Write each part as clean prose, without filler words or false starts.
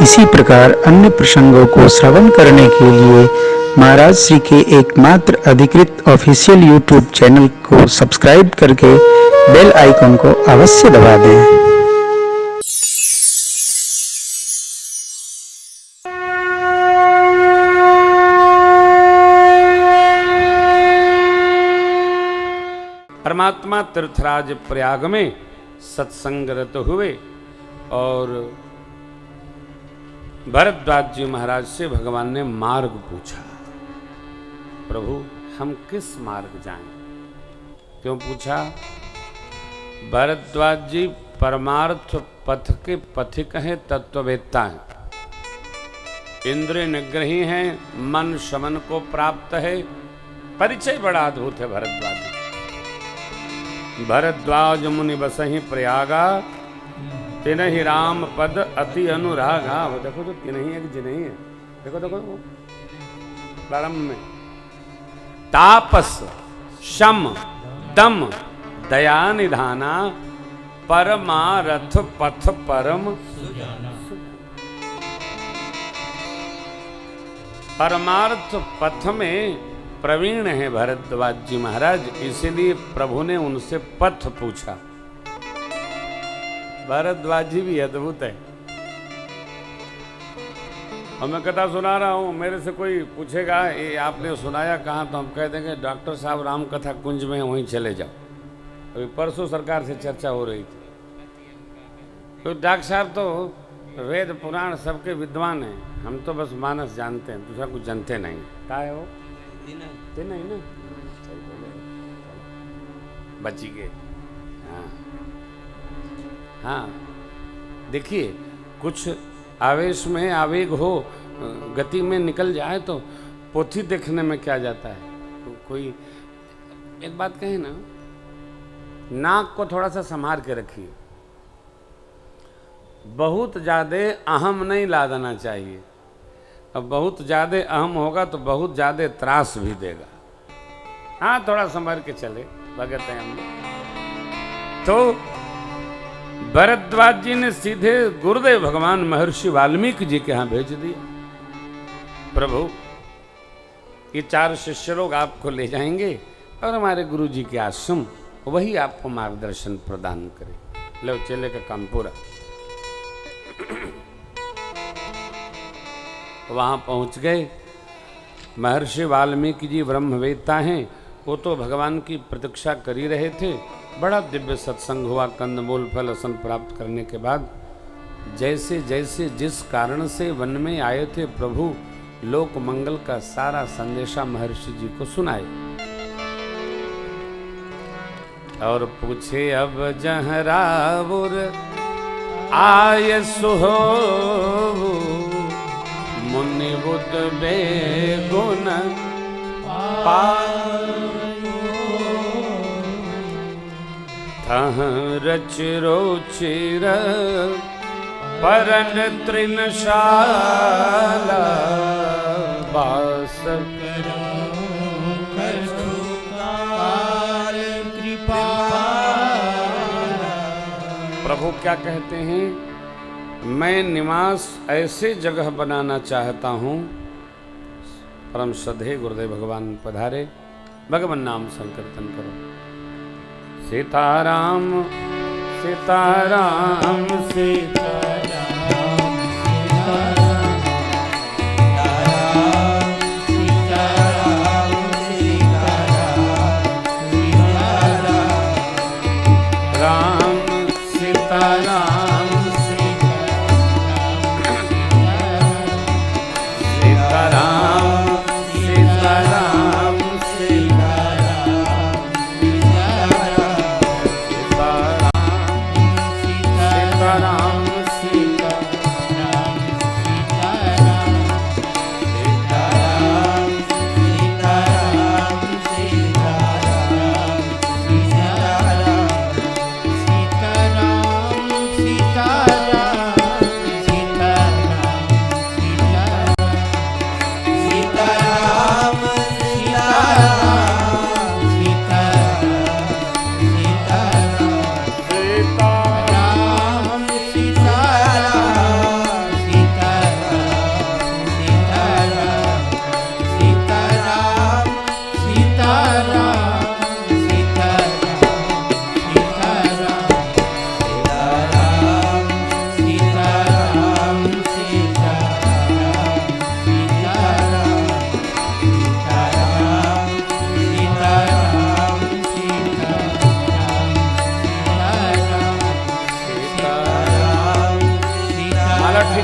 इसी प्रकार अन्य प्रसंगों को श्रवण करने के लिए महाराज श्री के एकमात्र अधिकृत ऑफिशियल यूट्यूब चैनल को सब्सक्राइब करके बेल आइकन को अवश्य दबा दें। परमात्मा तीर्थराज प्रयाग में सत्संगरत हुए और भरद्वाज जी महाराज से भगवान ने मार्ग पूछा। प्रभु हम किस मार्ग जाएं? क्यों पूछा? भरद्वाज जी परमार्थ पथ के पथिक हैं, तत्ववेत्ता हैं, इंद्रिय निग्रही हैं, मन शमन को प्राप्त है। परिचय बड़ा अद्भुत है भरद्वाज जी। भरद्वाज मुनि बसहि प्रयागा, तिनहि राम पद अति अनुरागा। वो देखो तो तिनहि है कि जिनहि है, देखो देखो प्रारंभ में तापस शम दम दया निधाना, परमारथ पथ परम परमार्थ पथ में प्रवीण है भरद्वाज जी महाराज, इसलिए प्रभु ने उनसे पथ पूछा। भरद्वाज जी भी अद्भुत है। और मैं कथा सुना रहा हूं, मेरे से कोई पूछेगा ये आपने सुनाया कहाँ, तो हम कह देंगे डॉक्टर साहब राम कथा कुंज में वहीं चले जाओ। अभी परसों सरकार से चर्चा हो रही थी, तो डॉक्टर साहब तो वेद पुराण सबके विद्वान हैं, हम तो बस मानस जानते हैं, दूसरा कुछ जानते नहीं। क्या है वो? नहीं ना, बची गए। हाँ देखिए, कुछ आवेश में आवेग हो, गति में निकल जाए तो पोथी देखने में क्या जाता है। तो कोई एक बात कहे ना, नाक को थोड़ा सा संभाल के रखिए, बहुत ज्यादा अहम नहीं लादना चाहिए। अब बहुत ज़्यादा अहम होगा तो बहुत ज़्यादा त्रास भी देगा। हाँ थोड़ा संभल के चले, भगत हैं हम लोग। तो भरद्वाज जी ने सीधे गुरुदेव भगवान महर्षि वाल्मीकि जी के यहाँ भेज दिया। प्रभु ये 4 शिष्य लोग आपको ले जाएंगे और हमारे गुरु जी के आश्रम, वही आपको मार्गदर्शन प्रदान करे। लो चले का काम पूरा। वहाँ पहुँच गए। महर्षि वाल्मीकि जी ब्रह्मवेत्ता हैं, वो तो भगवान की प्रतीक्षा कर ही रहे थे। बड़ा दिव्य सत्संग हुआ। कंदमूल फल असन प्राप्त करने के बाद जैसे जैसे जिस कारण से वन में आए थे प्रभु, लोक मंगल का सारा संदेशा महर्षि जी को सुनाए और पूछे अब जहरावुर आय सुहो, मुनि बुद्ध बेगुन थह रच रोचिर परन तृणशाला, वास प्रभु क्या कहते हैं? मैं निवास ऐसे जगह बनाना चाहता हूँ। परम श्रद्धेय गुरुदेव भगवान पधारे, भगवान नाम संकीर्तन करो। सीताराम सीताराम सीताराम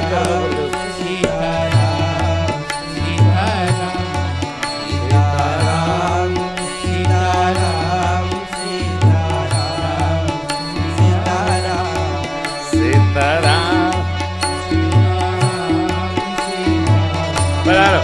कर दो गुरुदेव। सीताराम बना लो।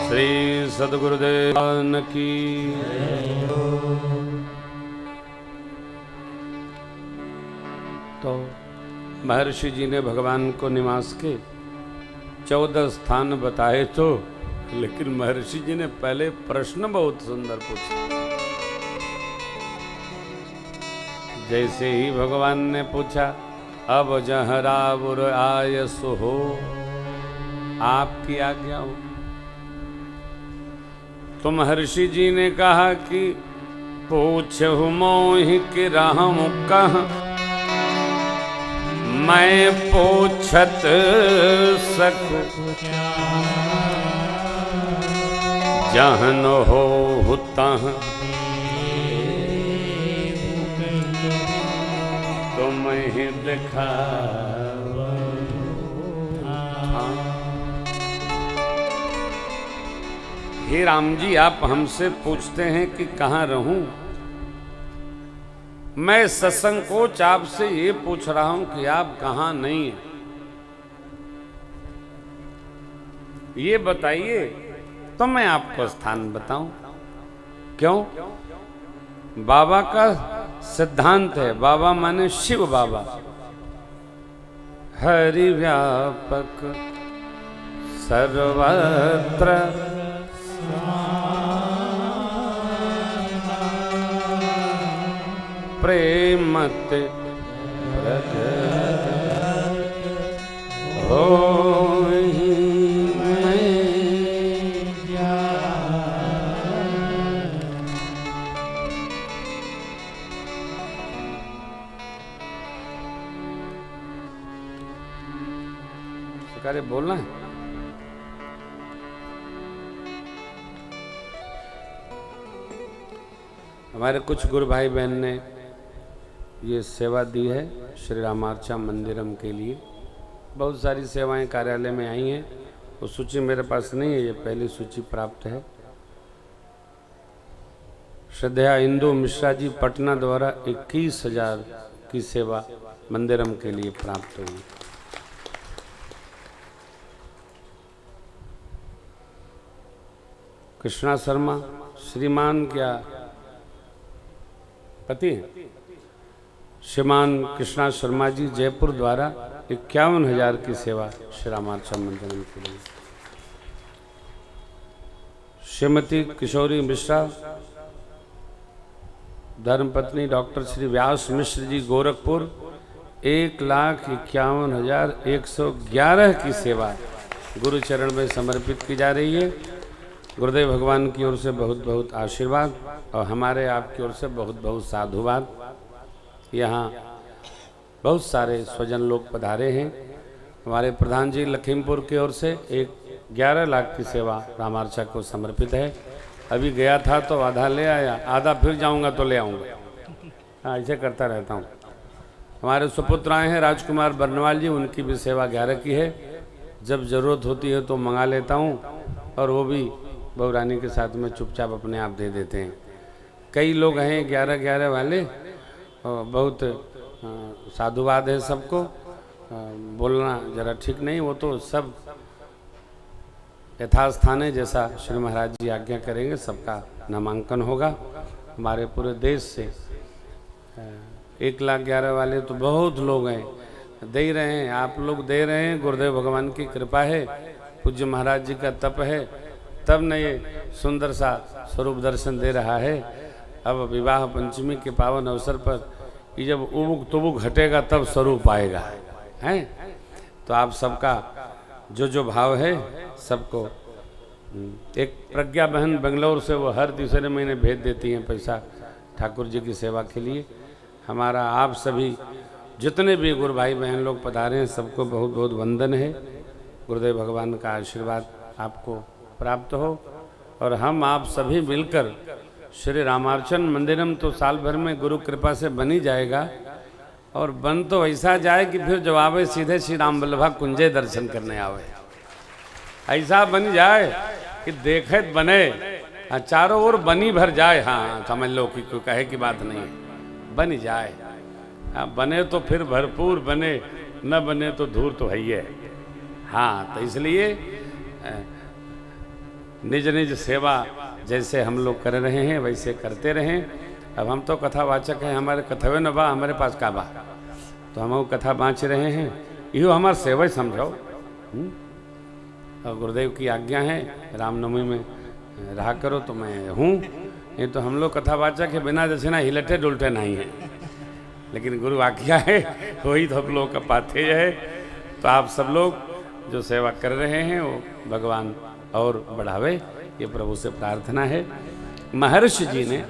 श्री सद्गुरुदेव की। तो महर्षि जी ने भगवान को निवास के 14 स्थान बताए तो, लेकिन महर्षि जी ने पहले प्रश्न बहुत सुंदर पूछा। जैसे ही भगवान ने पूछा, अब जहाँ रावुर आयस हो, आपकी आज्ञा हो। तो महर्षि जी ने कहा कि पूछहु मोहि कि रहमु कहाँ, मैं पूछत सकूं, जहन हो तहाँ तुम्हें दिखा। हे राम जी, आप हमसे पूछते हैं कि कहाँ रहूं। मैं ससंकोच आपसे ये पूछ रहा हूं कि आप कहाँ नहीं हैं। ये बताइए तो मैं आपको स्थान बताऊं। क्यों? बाबा का सिद्धांत है, बाबा माने शिव बाबा, हरि व्यापक सर्वत्र प्रेमत होहि मैं। सरकारे बोलना है। हमारे कुछ गुरु भाई बहन ने ये सेवा दी है श्री रामार्चा मंदिरम के लिए। बहुत सारी सेवाएं कार्यालय में आई हैं, वो सूची मेरे पास नहीं है, ये पहली सूची प्राप्त है। श्रद्धेया इंदु मिश्रा जी पटना द्वारा 21,000 की सेवा मंदिरम के लिए प्राप्त हुई। कृष्णा शर्मा श्रीमान क्या पति हैं? श्रीमान कृष्णा शर्मा जी जयपुर द्वारा 51,000 की सेवा श्री रामार्चा मंदिरम के लिए। श्रीमती किशोरी मिश्रा धर्मपत्नी डॉक्टर श्री व्यास मिश्र जी गोरखपुर 1,51,111 की सेवा गुरु चरण में समर्पित की जा रही है। गुरुदेव भगवान की ओर से बहुत बहुत आशीर्वाद और हमारे आपकी ओर से बहुत बहुत साधुवाद। यहाँ बहुत सारे स्वजन लोग पधारे हैं। हमारे प्रधान जी लखीमपुर की ओर से 11 लाख की सेवा रामार्चा को समर्पित है। अभी गया था तो आधा ले आया, आधा फिर जाऊंगा तो ले आऊँगा। हाँ, ऐसे करता रहता हूँ। हमारे सुपुत्र आए हैं राजकुमार बर्नवाल जी, उनकी भी सेवा 11 की है। जब ज़रूरत होती है तो मंगा लेता हूँ और वो भी बहू रानी के साथ में चुपचाप अपने आप दे देते हैं। कई लोग हैं 11-11 वाले, बहुत साधुवाद है सबको। बोलना जरा ठीक नहीं, वो तो सब यथास्थान है, जैसा श्री महाराज जी आज्ञा करेंगे सबका नामांकन होगा। हमारे पूरे देश से 1,11,000 वाले तो बहुत लोग हैं, दे ही रहे हैं। आप लोग दे रहे हैं, गुरुदेव भगवान की कृपा है पूज्य महाराज जी का तप है, तब न ये सुंदर सा स्वरूप दर्शन दे रहा है। अब विवाह पंचमी के पावन अवसर पर ये जब उबुक तुबुक हटेगा तब स्वरूप आएगा, हैं? तो आप सबका जो भाव है सबको, एक प्रज्ञा बहन बेंगलोर से, वो हर दूसरे महीने भेज देती हैं पैसा ठाकुर जी की सेवा के लिए। हमारा आप सभी जितने भी गुरु भाई बहन लोग पधारे हैं सबको बहुत बहुत वंदन है। गुरुदेव भगवान का आशीर्वाद आपको प्राप्त हो और हम आप सभी मिलकर श्री रामार्चन मंदिरम तो साल भर में गुरु कृपा से बन ही जाएगा, और बन तो ऐसा जाए कि फिर जब आवे सीधे श्री राम वल्लभा कुंजे दर्शन करने आवे। ऐसा बन जाए कि देखे बने, चारों ओर बनी भर जाए। हाँ समझ लो कि कोई कहे की बात नहीं, बन जाए। हाँ बने तो फिर भरपूर बने, न बने तो धूर तो है ही है। हाँ तो इसलिए निज निज सेवा जैसे हम लोग कर रहे हैं वैसे करते रहें। अब हम तो कथावाचक हैं, हमारे कथवे न बा, हमारे पास का बा, तो हम कथा बाँच रहे हैं, यो हमारे सेवा समझो। और गुरुदेव की आज्ञा है रामनवमी में रहा करो, तो मैं हूँ। ये तो हम लोग कथावाचक है, बिना दक्षिणा हिलटे डुलटे नहीं है, लेकिन गुरु आज्ञा है वही तो हम लोग का पाथेय है। तो आप सब लोग जो सेवा कर रहे हैं वो भगवान और बढ़ावे, ये प्रभु से प्रार्थना है। महर्षि जी ने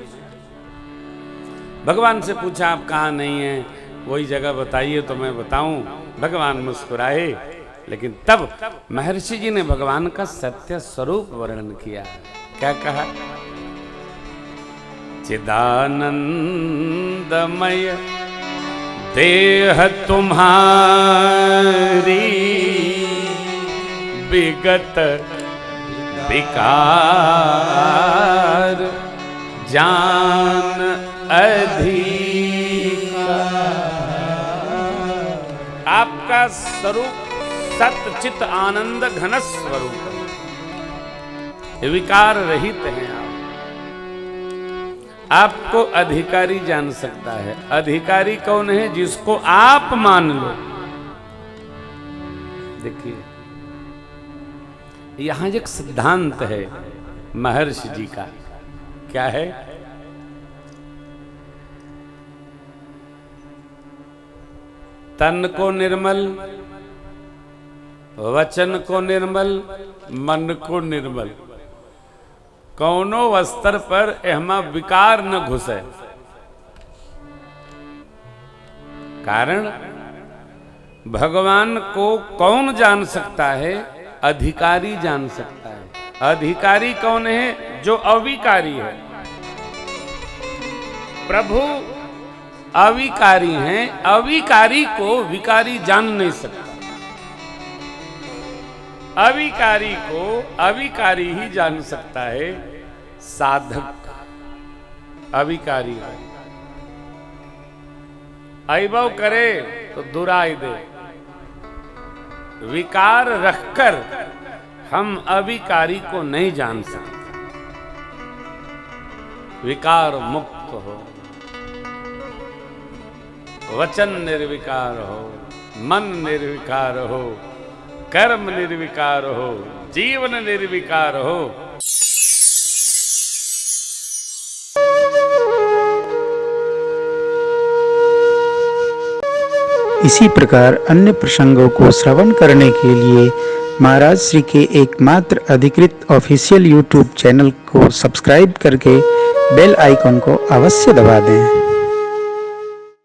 भगवान से पूछा आप कहाँ नहीं हैं, वही जगह बताइए तो मैं बताऊं। भगवान मुस्कुराए, लेकिन तब महर्षि जी ने भगवान का सत्य स्वरूप वर्णन किया। क्या कहा? चिदानंदमय देह तुम्हारी विगत विकार जान अधिकार। आपका स्वरूप सत्य चित आनंद घन स्वरूप, विकार रहित हैं आप। आपको अधिकारी जान सकता है। अधिकारी कौन है? जिसको आप मान लो। देखिए यहां एक सिद्धांत है महर्षि जी का। क्या है? तन को निर्मल, वचन को निर्मल, मन को निर्मल, कौनो स्तर पर एहमा विकार न घुसे। कारण भगवान को कौन जान सकता है? अधिकारी जान सकता है। अधिकारी कौन है? जो अविकारी है। प्रभु अविकारी हैं, अविकारी को विकारी जान नहीं सकता। अविकारी को अविकारी ही जान सकता है। साधक अविकारी ऐबव करे तो दुराई दे। विकार रखकर हम अविकारी को नहीं जान सकते। विकार मुक्त हो, वचन निर्विकार हो, मन निर्विकार हो, कर्म निर्विकार हो, जीवन निर्विकार हो। इसी प्रकार अन्य प्रसंगों को श्रवण करने के लिए महाराज श्री के एकमात्र अधिकृत ऑफिशियल यूट्यूब चैनल को सब्सक्राइब करके बेल आइकन को अवश्य दबा दें।